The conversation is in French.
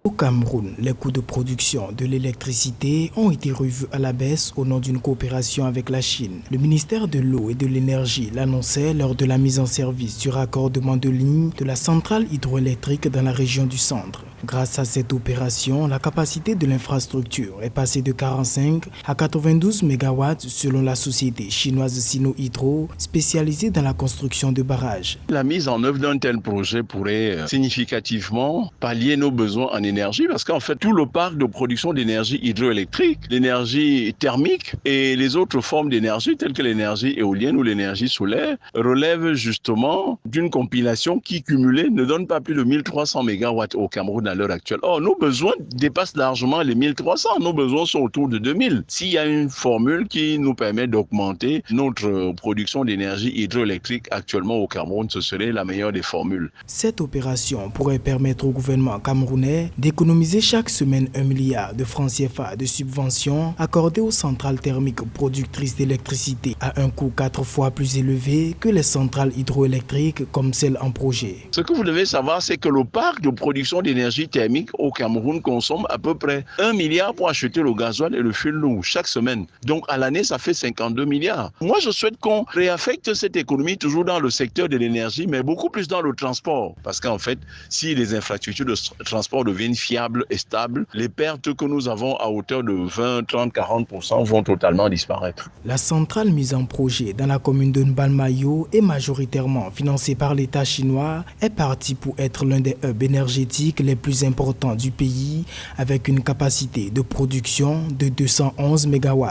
Au Cameroun, les coûts de production de l'électricité ont été revus à la baisse au nom d'une coopération avec la Chine. Le ministère de l'Eau et de l'Énergie l'annonçait lors de la mise en service du raccordement de ligne de la centrale hydroélectrique dans la région du centre. Grâce à cette opération, la capacité de l'infrastructure est passée de 45 à 92 MW selon la société chinoise Sino Hydro, spécialisée dans la construction de barrages. La mise en œuvre d'un tel projet pourrait significativement pallier nos besoins en énergie parce qu'en fait, tout le parc de production d'énergie hydroélectrique, l'énergie thermique et les autres formes d'énergie telles que l'énergie éolienne ou l'énergie solaire relèvent justement d'une compilation qui cumulée ne donne pas plus de 1300 MW au Cameroun à l'heure actuelle. Or, nos besoins dépassent largement les 1300. Nos besoins sont autour de 2000. S'il y a une formule qui nous permet d'augmenter notre production d'énergie hydroélectrique actuellement au Cameroun, ce serait la meilleure des formules. Cette opération pourrait permettre au gouvernement camerounais d'économiser chaque semaine 1 milliard de francs CFA de subventions accordées aux centrales thermiques productrices d'électricité à un coût 4 fois plus élevé que les centrales hydroélectriques comme celles en projet. Ce que vous devez savoir, c'est que le parc de production d'énergie thermique au Cameroun consomme à peu près 1 milliard pour acheter le gasoil et le fioul lourd chaque semaine. Donc à l'année, ça fait 52 milliards. Moi, je souhaite qu'on réaffecte cette économie toujours dans le secteur de l'énergie, mais beaucoup plus dans le transport. Parce qu'en fait, si les infrastructures de transport deviennent fiables et stables, les pertes que nous avons à hauteur de 20, 30, 40% vont totalement disparaître. La centrale mise en projet dans la commune de Mbalmayo est majoritairement financée par l'État chinois, est partie pour être l'un des hubs énergétiques les plus importants du pays avec une capacité de production de 211 MW.